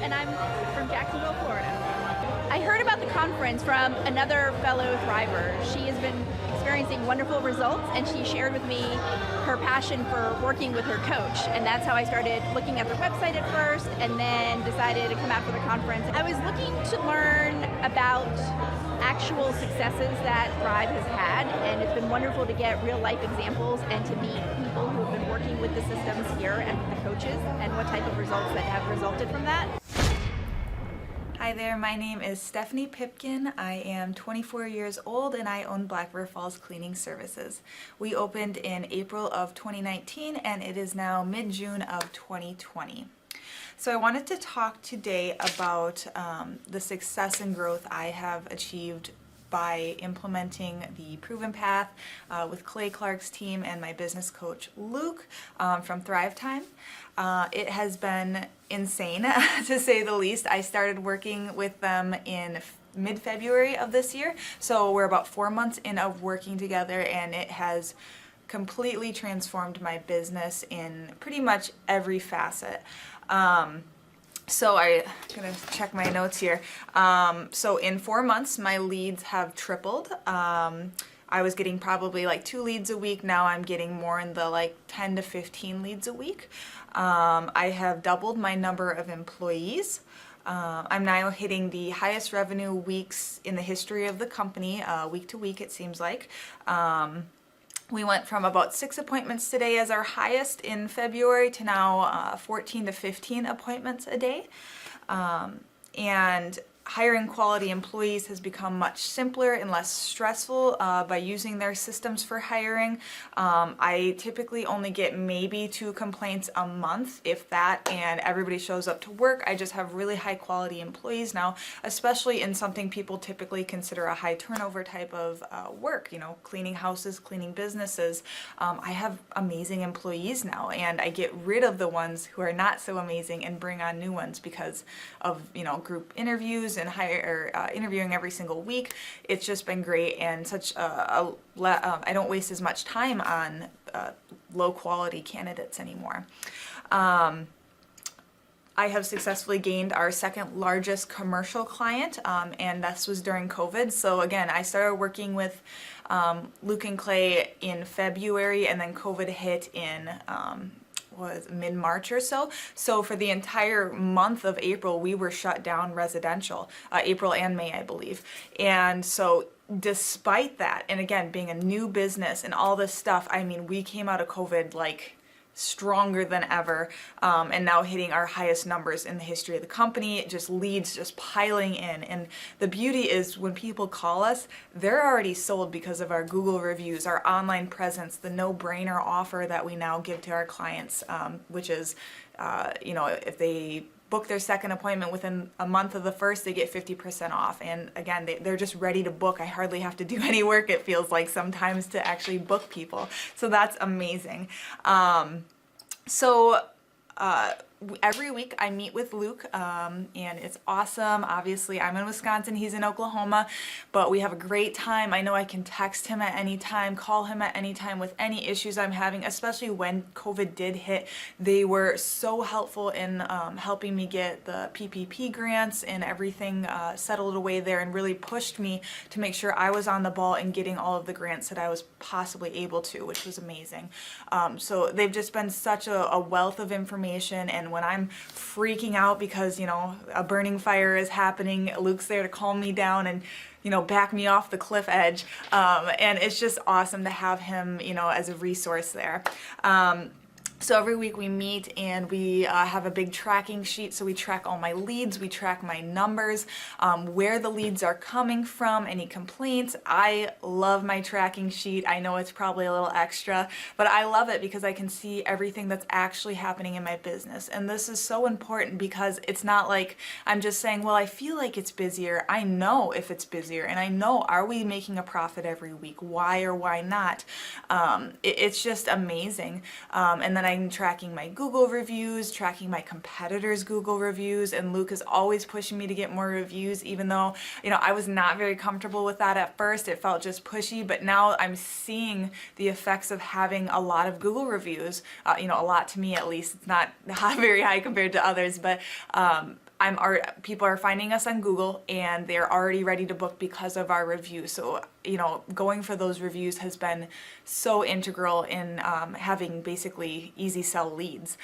and I'm from Jacksonville, Florida. I heard about the conference from another fellow Thriver. She has been experiencing wonderful results, and she shared with me her passion for working with her coach, and that's how I started looking at their website at first, and then decided to come out for the conference. I was looking to learn about actual successes that Thrive has had, and it's been wonderful to get real life examples and to meet people who have been working with the systems here and with the coaches, and what type of results that have resulted from that. Hi there, my name is Stephanie Pipkin. I am 24 years old and I own Black River Falls Cleaning Services. We opened in April of 2019 and it is now mid-June of 2020. So I wanted to talk today about the success and growth I have achieved by implementing the Proven Path with Clay Clark's team and my business coach Luke from Thrivetime. It has been insane to say the least. I started working with them in mid-February of this year, so we're about 4 months in of working together, and it has completely transformed my business in pretty much every facet. So I'm gonna check my notes here. So in 4 months, my leads have tripled. I was getting probably like 2 leads a week. Now I'm getting more in the like 10 to 15 leads a week. I have doubled my number of employees. I'm now hitting the highest revenue weeks in the history of the company, week to week it seems like. We went from about 6 appointments today as our highest in February to now 14 to 15 appointments a day. And hiring quality employees has become much simpler and less stressful by using their systems for hiring. I typically only get maybe 2 complaints a month, if that, and everybody shows up to work. I just have really high quality employees now, especially in something people typically consider a high turnover type of work, you know, cleaning houses, cleaning businesses. I have amazing employees now, and I get rid of the ones who are not so amazing and bring on new ones because of, you know, group interviews and interviewing every single week. It's just been great, and such I don't waste as much time on low quality candidates anymore. I have successfully gained our second largest commercial client, and this was during COVID. So again, I started working with Luke and Clay in February, and then COVID hit in was mid-March or so. So for the entire month of April, we were shut down residential, April and May, I believe. And so despite that, and again, being a new business and all this stuff, I mean, we came out of COVID like stronger than ever, and now hitting our highest numbers in the history of the company. Just leads just piling in, and the beauty is when people call us, they're already sold because of our Google reviews, our online presence, the no-brainer offer that we now give to our clients, which is, you know, if they book their second appointment within a month of the first, they get 50% off. And again, they're just ready to book. I hardly have to do any work, it feels like sometimes, to actually book people. So that's amazing. Every week I meet with Luke, and it's awesome. Obviously, I'm in Wisconsin, he's in Oklahoma, but we have a great time. I know I can text him at any time, call him at any time with any issues I'm having, especially when COVID did hit. They were so helpful in helping me get the PPP grants and everything settled away there, and really pushed me to make sure I was on the ball and getting all of the grants that I was possibly able to, which was amazing. So they've just been such a wealth of information, and when I'm freaking out because, you know, a burning fire is happening, Luke's there to calm me down and, you know, back me off the cliff edge. And it's just awesome to have him, you know, as a resource there. So every week we meet and we have a big tracking sheet. So we track all my leads, we track my numbers, where the leads are coming from, any complaints. I love my tracking sheet. I know it's probably a little extra, but I love it because I can see everything that's actually happening in my business. And this is so important because it's not like I'm just saying, well, I feel like it's busier. I know if it's busier, and I know, are we making a profit every week? Why or why not? It's just amazing. And then I'm tracking my Google reviews, tracking my competitors' Google reviews, and Luke is always pushing me to get more reviews, even though, you know, I was not very comfortable with that at first. It felt just pushy, but now I'm seeing the effects of having a lot of Google reviews, you know, a lot to me at least. It's not very high compared to others, but people are finding us on Google and they're already ready to book because of our reviews. So, going for those reviews has been so integral in having basically easy sell leads.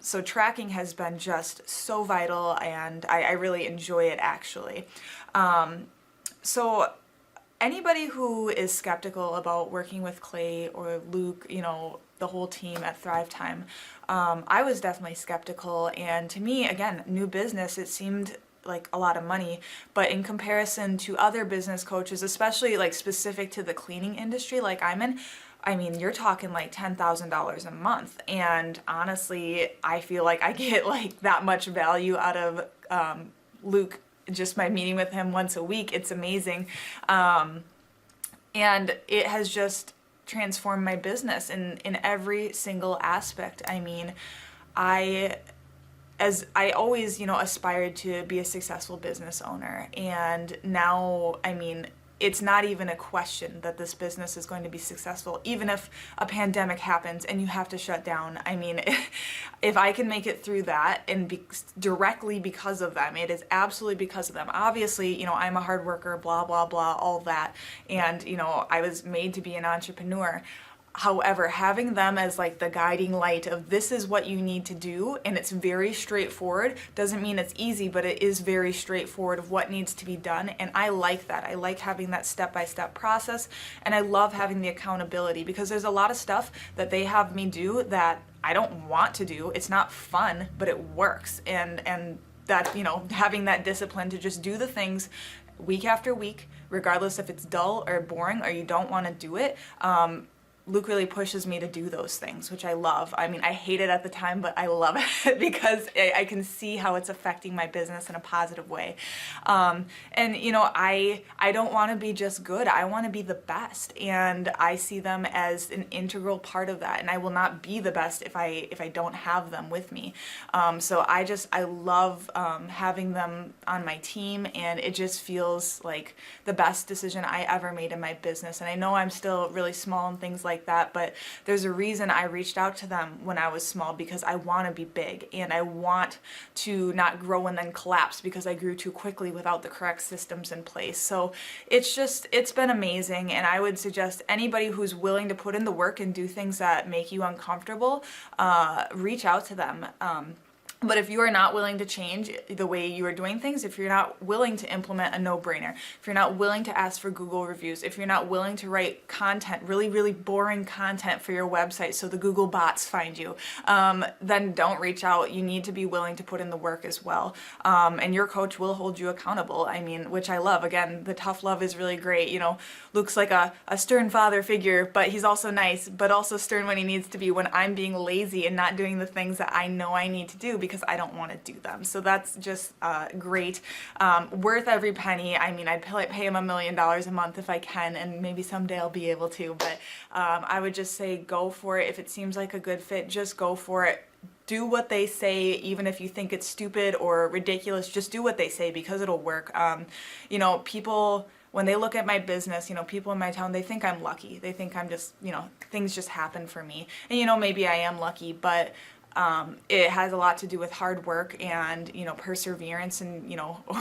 So tracking has been just so vital, and I really enjoy it actually. So anybody who is skeptical about working with Clay or Luke, the whole team at Thrivetime, I was definitely skeptical, and to me, again, new business, it seemed like a lot of money, but in comparison to other business coaches, especially like specific to the cleaning industry like I'm in, I mean, you're talking like $10,000 a month, and honestly, I feel like I get like that much value out of Luke just by meeting with him once a week. It's amazing, and it has just transformed my business in every single aspect. I mean, I always, aspired to be a successful business owner, and now, I mean, it's not even a question that this business is going to be successful, even if a pandemic happens and you have to shut down. I mean, if I can make it through that and directly because of them, it is absolutely because of them. Obviously, I'm a hard worker, blah, blah, blah, all that. And, I was made to be an entrepreneur. However, having them as like the guiding light of this is what you need to do, and it's very straightforward, doesn't mean it's easy, but it is very straightforward of what needs to be done. And I like that. I like having that step-by-step process, and I love having the accountability, because there's a lot of stuff that they have me do that I don't want to do. It's not fun, but it works. And that, having that discipline to just do the things week after week, regardless if it's dull or boring or you don't want to do it, Luke really pushes me to do those things, which I love. I mean, I hate it at the time, but I love it because I can see how it's affecting my business in a positive way. And, I don't want to be just good. I want to be the best. And I see them as an integral part of that. And I will not be the best if I don't have them with me. So I love having them on my team, and it just feels like the best decision I ever made in my business. And I know I'm still really small and things like that, but there's a reason I reached out to them when I was small, because I want to be big, and I want to not grow and then collapse because I grew too quickly without the correct systems in place. So it's been amazing, and I would suggest anybody who's willing to put in the work and do things that make you uncomfortable, reach out to them. But if you are not willing to change the way you are doing things, if you're not willing to implement a no-brainer, if you're not willing to ask for Google reviews, if you're not willing to write content, really, really boring content for your website so the Google bots find you, then don't reach out. You need to be willing to put in the work as well. And your coach will hold you accountable. I mean, which I love. Again, the tough love is really great. Luke's like a stern father figure, but he's also nice, but also stern when he needs to be, when I'm being lazy and not doing the things that I know I need to do because I don't want to do them. So that's just great. Worth every penny. I mean, I'd pay him $1 million a month if I can, and maybe someday I'll be able to, but I would just say go for it. If it seems like a good fit, just go for it. Do what they say, even if you think it's stupid or ridiculous, just do what they say because it'll work. People, when they look at my business, people in my town, they think I'm lucky. They think I'm just, things just happen for me. And, maybe I am lucky, but it has a lot to do with hard work and, perseverance and,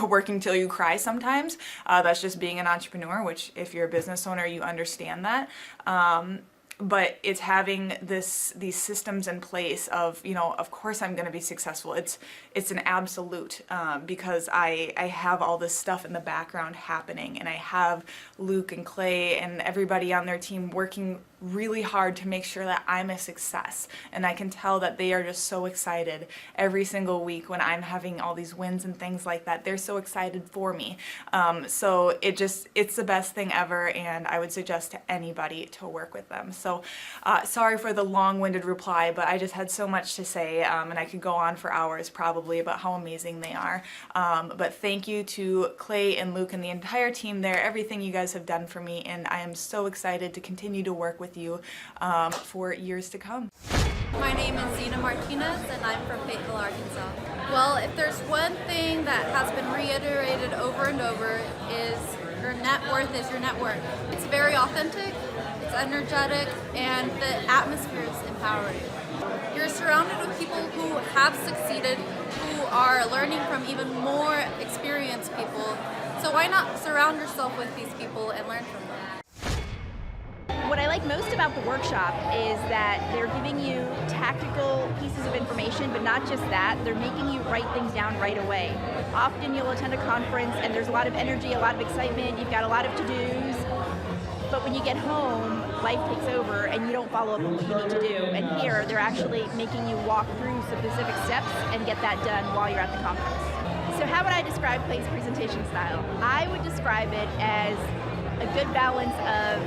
working till you cry sometimes. That's just being an entrepreneur, which if you're a business owner, you understand that. But it's having these systems in place of, of course I'm going to be successful. It's an absolute, because I have all this stuff in the background happening, and I have Luke and Clay and everybody on their team working really hard to make sure that I'm a success. And I can tell that they are just so excited every single week when I'm having all these wins and things like that. They're so excited for me. So it's the best thing ever, and I would suggest to anybody to work with them. So sorry for the long-winded reply, but I just had so much to say, and I could go on for hours probably about how amazing they are. But thank you to Clay and Luke and the entire team there, everything you guys have done for me, and I am so excited to continue to work with you for years to come. My name is Zena Martinez, and I'm from Fayetteville, Arkansas. Well, if there's one thing that has been reiterated over and over, is your net worth is your net worth. It's very authentic, it's energetic, and the atmosphere is empowering. You're surrounded with people who have succeeded, who are learning from even more experienced people. So why not surround yourself with these people and learn from them? What I like most about the workshop is that they're giving you tactical pieces of information, but not just that, they're making you write things down right away. Often you'll attend a conference and there's a lot of energy, a lot of excitement, you've got a lot of to-dos, but when you get home, life takes over and you don't follow up on what you need to do. And here, they're actually making you walk through specific steps and get that done while you're at the conference. So how would I describe Clay's presentation style? I would describe it as a good balance of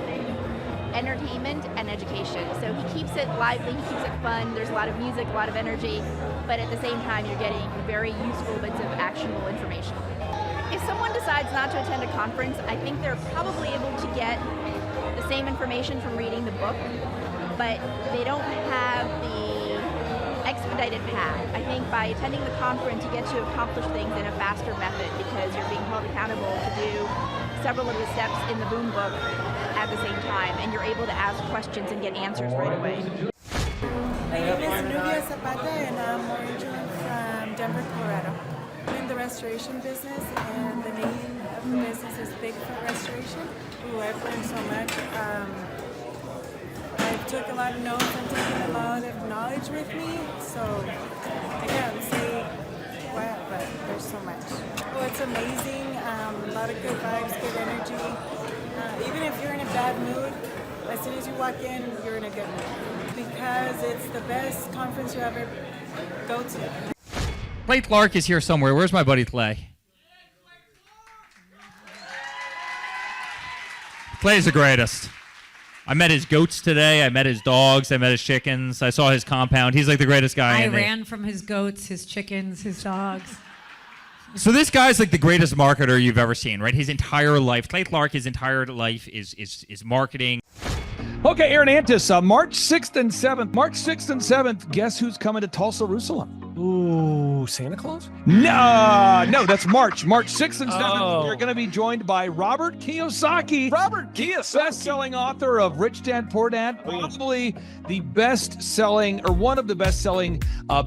entertainment and education. So he keeps it lively, he keeps it fun, there's a lot of music, a lot of energy, but at the same time you're getting very useful bits of actionable information. If someone decides not to attend a conference, I think they're probably able to get the same information from reading the book, but they don't have the expedited path. I think by attending the conference you get to accomplish things in a faster method because you're being held accountable to do several of the steps in the Boom book at the same time, and you're able to ask questions and get answers right away. My name is Nubia Zapata, and I'm originally from Denver, Colorado. I'm in the restoration business, and the name of the business is Bigfoot Restoration. Ooh, I've learned so much. I took a lot of notes and taken a lot of knowledge with me, so I can't say what, but there's so much. Oh, it's amazing. A lot of good vibes, good energy. Even if you're in a bad mood, as soon as you walk in, you're in a good mood. Because it's the best conference you ever go to. Clay Clark is here somewhere. Where's my buddy Clay? Clay's the greatest. I met his goats today. I met his dogs. I met his chickens. I saw his compound. He's like the greatest guy. I ran from his goats, his chickens, his dogs. So this guy's like the greatest marketer you've ever seen, right? His entire life, Clay Clark, his entire life is marketing. Okay, Aaron Antis, March 6th and 7th. March 6th and 7th, guess who's coming to Tulsa, Jerusalem? Ooh, Santa Claus? No, that's March. March 6th and 7th, Oh. we're going to be joined by Robert Kiyosaki. Robert Kiyosaki. Best-selling author of Rich Dad, Poor Dad. Probably the best-selling, or one of the best-selling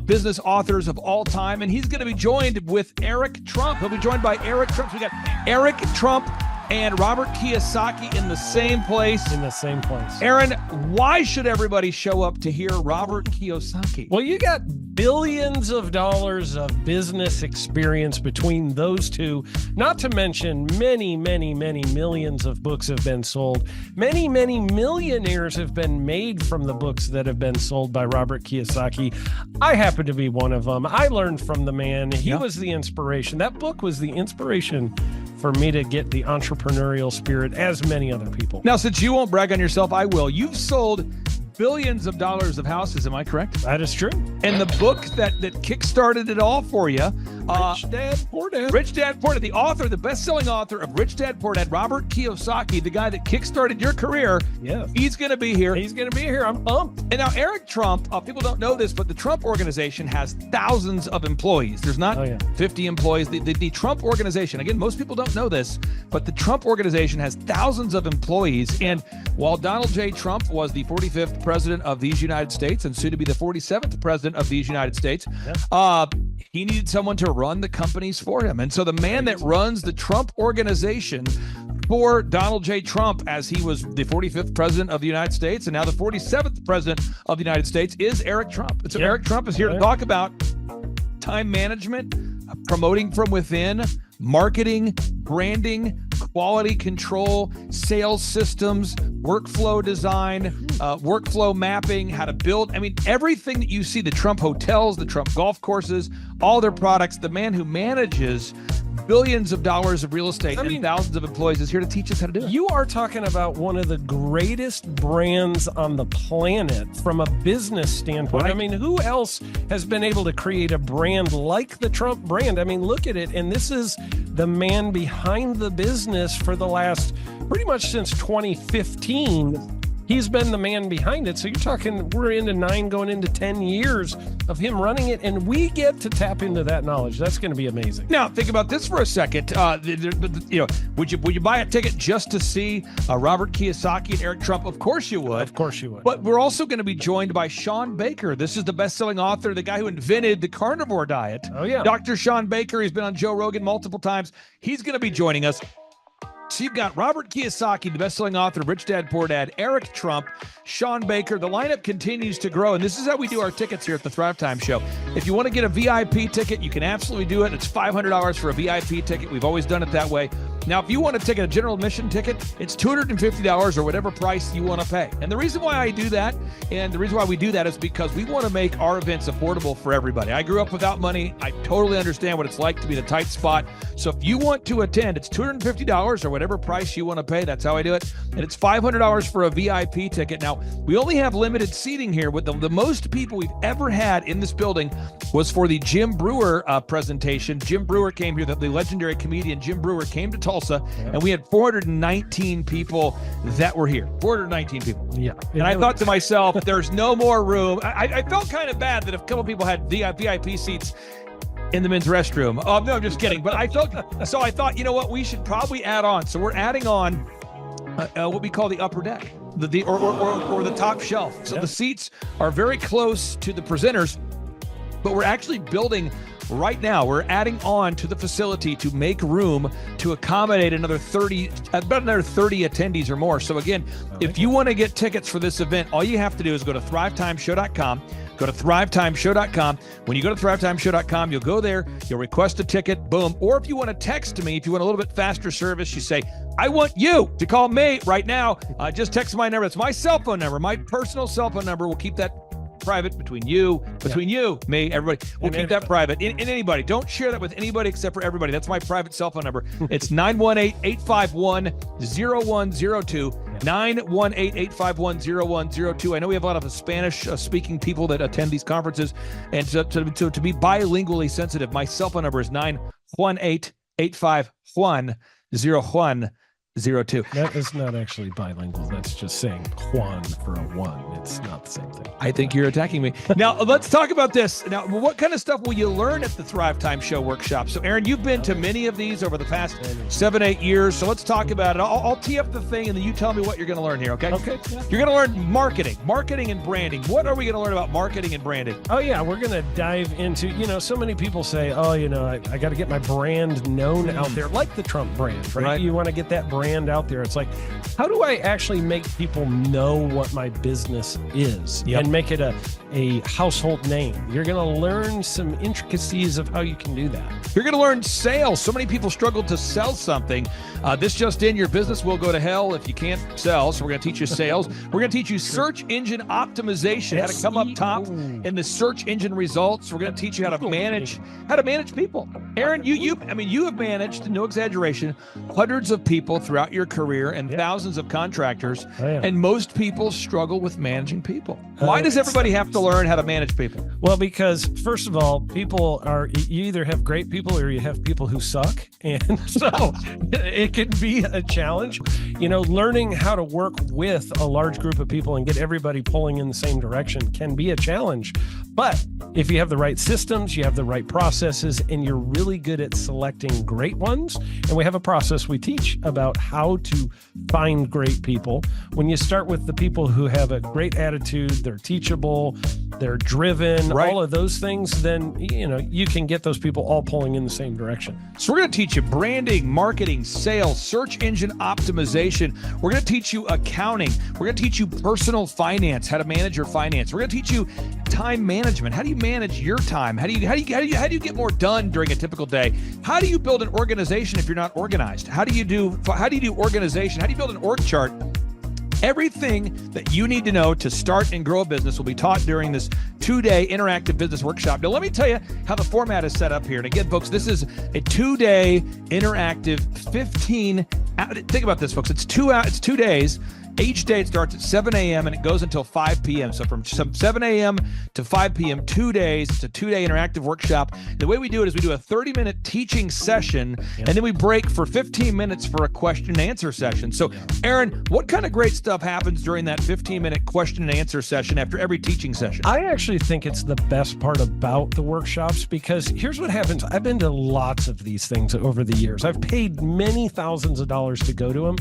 business authors of all time. And he's going to be joined with Eric Trump. He'll be joined by Eric Trump. So we got Eric Trump and Robert Kiyosaki in the same place. In the same place. Aaron, why should everybody show up to hear Robert Kiyosaki? Well, you got billions of dollars of business experience between those two, not to mention many, many, many millions of books have been sold. Many, many millionaires have been made from the books that have been sold by Robert Kiyosaki. I happen to be one of them. I learned from the man. He was the inspiration. That book was the inspiration for me to get the entrepreneurial spirit, as many other people. Now, since you won't brag on yourself, I will. You've sold billions of dollars of houses, am I correct? That is true. And the book that kickstarted it all for you, Rich Dad, Poor Dad. Rich Dad, Poor Dad, the author, the best-selling author of Rich Dad, Poor Dad, Robert Kiyosaki, the guy that kickstarted your career. Yeah. He's going to be here. He's going to be here. I'm pumped. And now Eric Trump, people don't know this, but the Trump organization has thousands of employees. There's not 50 employees. The Trump organization, again, most people don't know this, but the Trump organization has thousands of employees. And while Donald J. Trump was the 45th president of these United States and soon to be the 47th president of these United States, he needed someone to run the companies for him. And so the man that runs the Trump organization for Donald J. Trump, as he was the 45th president of the United States and now the 47th president of the United States, is Eric Trump. And so Eric Trump is here to talk about time management, promoting from within, marketing, branding, quality control, sales systems, workflow design, workflow mapping, how to build. I mean, everything that you see, the Trump hotels, the Trump golf courses, all their products, the man who manages billions of dollars of real estate and thousands of employees is here to teach us how to do it. You are talking about one of the greatest brands on the planet from a business standpoint. Right. I mean, who else has been able to create a brand like the Trump brand? I mean, look at it. And this is the man behind the business for the last pretty much since 2015. He's been the man behind it. So you're talking, we're into 9, going into 10 years of him running it, and we get to tap into that knowledge. That's going to be amazing. Now, think about this for a second. Would you buy a ticket just to see Robert Kiyosaki and Eric Trump? Of course you would. Of course you would. But we're also going to be joined by Sean Baker. This is the best-selling author, the guy who invented the carnivore diet. Oh, yeah. Dr. Sean Baker. He's been on Joe Rogan multiple times. He's going to be joining us. So you've got Robert Kiyosaki, the best-selling author of Rich Dad, Poor Dad, Eric Trump, Sean Baker. The lineup continues to grow, and this is how we do our tickets here at the Thrivetime Show. If you want to get a VIP ticket, you can absolutely do it. It's $500 for a VIP ticket. We've always done it that way. Now, if you want to take a general admission ticket, it's $250 or whatever price you want to pay. And the reason why I do that, and the reason why we do that, is because we want to make our events affordable for everybody. I grew up without money. I totally understand what it's like to be in a tight spot. So if you want to attend, it's $250 or whatever price you want to pay. That's how I do it. And it's $500 for a VIP ticket. Now, we only have limited seating here. With the most people we've ever had in this building was for the Jim Brewer presentation. Jim Brewer came here, the legendary comedian Jim Brewer came to Tulsa, and we had 419 people that were here. 419 people. Yeah. And I thought to myself, there's no more room. I felt kind of bad that if a couple people had VIP seats in the men's restroom. Oh, no, I'm just kidding. But I thought, you know what, we should probably add on. So we're adding on what we call the upper deck, or the top shelf. So the seats are very close to the presenters, but we're actually building right now. We're adding on to the facility to make room to accommodate about another 30 attendees or more. So again, if you want to get tickets for this event, all you have to do is go to thrivetimeshow.com. Go to thrivetimeshow.com. When you go to thrivetimeshow.com, you'll go there, you'll request a ticket, boom. Or if you want to text me, if you want a little bit faster service, you say, I want you to call me right now. Just text my number. It's my cell phone number, my personal cell phone number. We'll keep that private between you, me, everybody. We'll keep that private. And anybody. Don't share that with anybody except for everybody. That's my private cell phone number. It's 918-851-0102. 918-851-0102. I know we have a lot of Spanish-speaking people that attend these conferences. And to be bilingually sensitive, my cell phone number is 918-851-0102. That is not actually bilingual. That's just saying Juan for a one. It's not the same thing. I think you're attacking me. Now, let's talk about this. Now, what kind of stuff will you learn at the Thrivetime Show workshop? So, Aaron, you've been to many of these over the past 7-8 years. So let's talk about it. I'll tee up the thing, and then you tell me what you're going to learn here, okay? Okay. Yeah. You're going to learn marketing and branding. What are we going to learn about marketing and branding? Oh, yeah. We're going to dive into, so many people say, I got to get my brand known out there, like the Trump brand, right? You want to get that brand out there. It's like, how do I actually make people know what my business is and make it a household name? You're going to learn some intricacies of how you can do that. You're going to learn sales. So many people struggle to sell something. This just in, your business will go to hell if you can't sell. So we're going to teach you sales. We're going to teach you search engine optimization, how to come up top in the search engine results. We're going to teach you how to manage people. Aaron, you have managed, no exaggeration, hundreds of people throughout your career and thousands of contractors. And most people struggle with managing people. Why does everybody have to learn how to manage people? Well, because first of all, you either have great people or you have people who suck. And so it can be a challenge. Learning how to work with a large group of people and get everybody pulling in the same direction can be a challenge. But if you have the right systems, you have the right processes, and you're really good at selecting great ones, and we have a process we teach about how to find great people. When you start with the people who have a great attitude, they're teachable, they're driven, all of those things, then, you can get those people all pulling in the same direction. So we're going to teach you branding, marketing, sales, search engine optimization. We're going to teach you accounting. We're going to teach you personal finance, how to manage your finance. We're going to teach you time management. How do you manage your time? How do you get more done during a typical day? How do you build an organization if you're not organized? How do you do organization? How do you build an org chart? Everything that you need to know to start and grow a business will be taught during this 2-day interactive business workshop. Now, let me tell you how the format is set up here. And again, folks, this is a 2-day interactive 15. Think about this, folks. It's 2 days. Each day it starts at 7 a.m. and it goes until 5 p.m. So from 7 a.m. to 5 p.m., 2 days. It's a 2-day interactive workshop. The way we do it is we do a 30-minute teaching session, and then we break for 15 minutes for a question and answer session. So, Aaron, what kind of great stuff happens during that 15-minute question and answer session after every teaching session? I actually think it's the best part about the workshops, because here's what happens. I've been to lots of these things over the years. I've paid many thousands of dollars to go to them.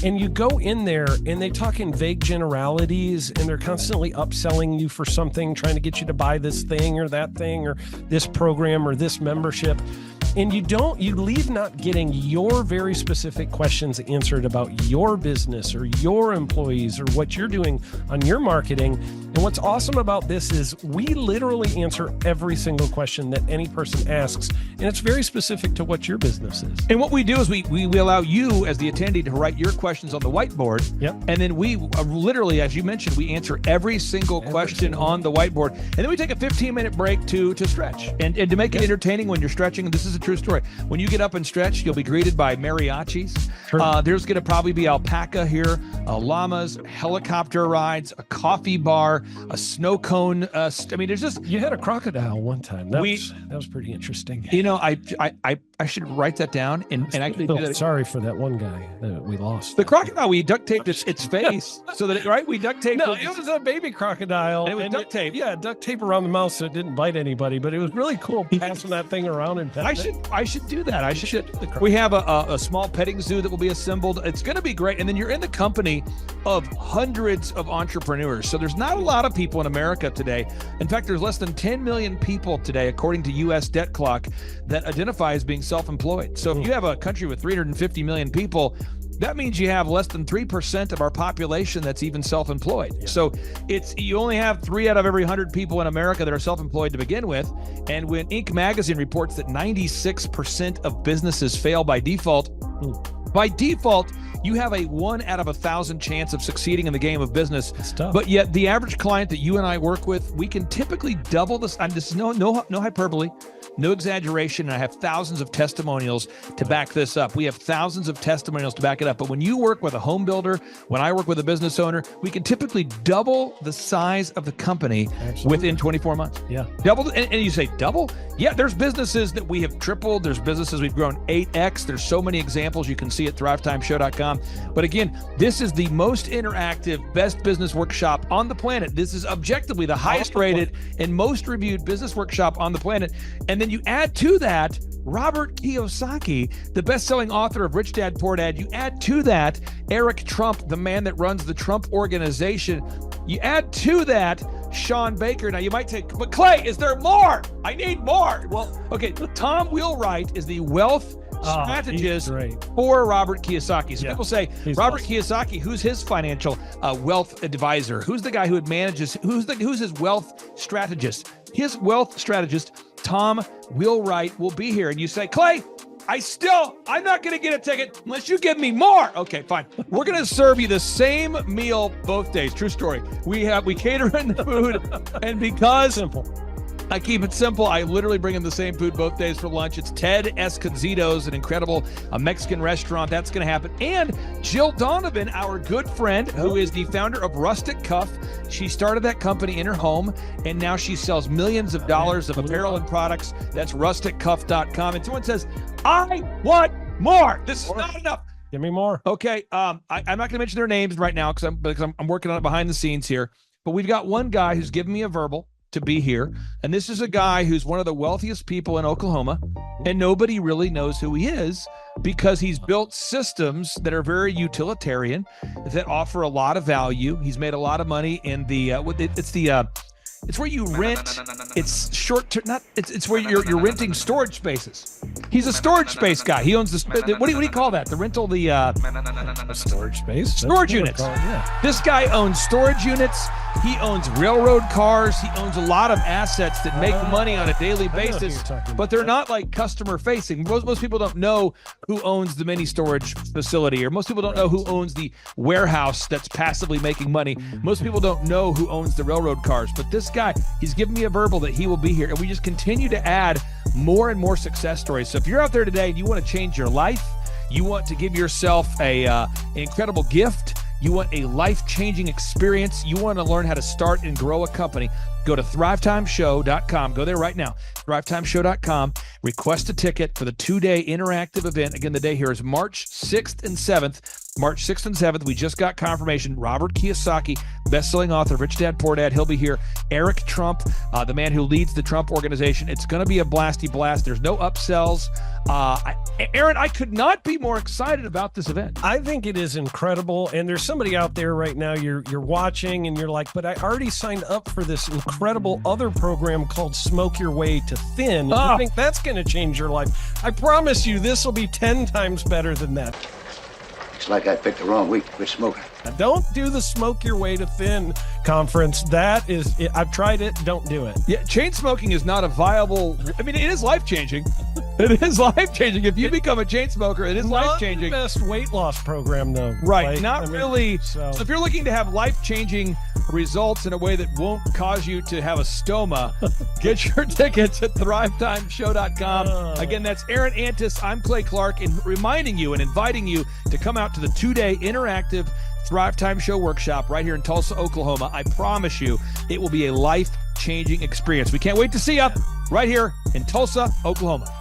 And you go in there and they talk in vague generalities, and they're constantly upselling you for something, trying to get you to buy this thing or that thing or this program or this membership. And you leave not getting your very specific questions answered about your business or your employees or what you're doing on your marketing. And what's awesome about this is we literally answer every single question that any person asks, and it's very specific to what your business is. And what we do is we allow you as the attendee to write your questions on the whiteboard. Yep. And then we literally, as you mentioned, we answer every single question on the whiteboard. And then we take a 15-minute break to stretch and to make it entertaining when you're stretching. This is a true story. When you get up and stretch, you'll be greeted by mariachis. Sure. There's going to probably be alpaca here, llamas, helicopter rides, a coffee bar, a snow cone. There's just... You had a crocodile one time. That was pretty interesting. You know, I should write that down and actually do that. Sorry for that one guy that we lost. The crocodile, we duct taped its face so that we duct taped. No, it was a baby crocodile. And it was duct tape. Yeah, duct tape around the mouth so it didn't bite anybody. But it was really cool passing that thing around and I should do that. I should. We have a small petting zoo that will be assembled. It's going to be great. And then you're in the company of hundreds of entrepreneurs. So there's not a lot of people in America today. In fact, there's less than 10 million people today, according to U.S. Debt Clock, that identify as being self-employed. So if you have a country with 350 million people, that means you have less than 3% of our population that's even self-employed. Yeah. So you only have 3 out of every 100 people in America that are self-employed to begin with. And when Inc. magazine reports that 96% of businesses fail by default, you have a 1 out of 1,000 chance of succeeding in the game of business. It's tough. But yet the average client that you and I work with, we can typically double this. And this is no hyperbole, no exaggeration. And I have thousands of testimonials to back this up. We have thousands of testimonials to back it up. But when you work with a home builder, when I work with a business owner, we can typically double the size of the company within 24 months. Yeah. Double. And you say double? Yeah, there's businesses that we have tripled. There's businesses we've grown 8x. There's so many examples you can see at thrivetimeshow.com. But again, this is the most interactive, best business workshop on the planet. This is objectively the highest rated and most reviewed business workshop on the planet. And then you add to that Robert Kiyosaki, the best-selling author of Rich Dad, Poor Dad. You add to that Eric Trump, the man that runs the Trump Organization. You add to that Sean Baker. Now you might say, but Clay, is there more? I need more. Well, okay, Tom Wheelwright is the wealth strategist for Robert Kiyosaki. So people say, Robert Kiyosaki, who's his financial wealth advisor? Who's the guy who manages, who's his wealth strategist? His wealth strategist, Tom Wheelwright, will be here. And you say, Clay, I'm not going to get a ticket unless you give me more. Okay, fine. We're going to serve you the same meal both days. True story. We cater in the food, and because I keep it simple, I literally bring in the same food both days for lunch. It's Ted Escondido's, an incredible Mexican restaurant. That's going to happen. And Jill Donovan, our good friend, who is the founder of Rustic Cuff. She started that company in her home, and now she sells millions of dollars of apparel and products. That's rusticcuff.com. And someone says, I want more. This is not enough. Give me more. Okay. I'm not going to mention their names right now because I'm working on it behind the scenes here. But we've got one guy who's given me a verbal to be here. And this is a guy who's one of the wealthiest people in Oklahoma, and nobody really knows who he is because he's built systems that are very utilitarian, that offer a lot of value. He's made a lot of money in the it's where you rent. It's short term. It's where you're renting storage spaces. He's a storage space guy. He owns what do you call that? The rental, storage space. Storage units. This guy owns storage units. He owns railroad cars. He owns a lot of assets that make money on a daily basis, but they're not like customer facing. Most people don't know who owns the mini storage facility, or most people don't know who owns the warehouse that's passively making money. Most people don't know who owns the railroad cars, but this guy, he's given me a verbal that he will be here, and we just continue to add more and more success stories. So if you're out there today and you want to change your life, you want to give yourself an incredible gift, You want a life-changing experience. You want to learn how to start and grow a company. Go to thrivetimeshow.com. Go there right now. thrivetimeshow.com. Request a ticket for the 2-day interactive event. Again, the day here is March 6th and 7th. March 6th and 7th, we just got confirmation. Robert Kiyosaki, best-selling author, Rich Dad, Poor Dad, he'll be here. Eric Trump, the man who leads the Trump Organization. It's going to be a blasty blast. There's no upsells. Aaron, I could not be more excited about this event. I think it is incredible. And there's somebody out there right now, you're watching and you're like, but I already signed up for this incredible other program called Smoke Your Way to Thin. I think that's going to change your life. I promise you, this will be 10 times better than that. Looks like I picked the wrong week to quit smoking. Now, don't do the Smoke Your Way to Thin conference. That is, I've tried it. Don't do it. Yeah, chain smoking is not a viable. I mean, it is life-changing. It is life-changing. If you become a chain smoker, it is life-changing. Not the best weight loss program, though. Right, really. So if you're looking to have life-changing results in a way that won't cause you to have a stoma, get your tickets at thrivetimeshow.com. Again, that's Aaron Antis. I'm Clay Clark, and reminding you and inviting you to come out to the 2-day interactive Thrive Time Show workshop right here in Tulsa, Oklahoma. I promise you, it will be a life-changing experience. We can't wait to see you right here in Tulsa, Oklahoma.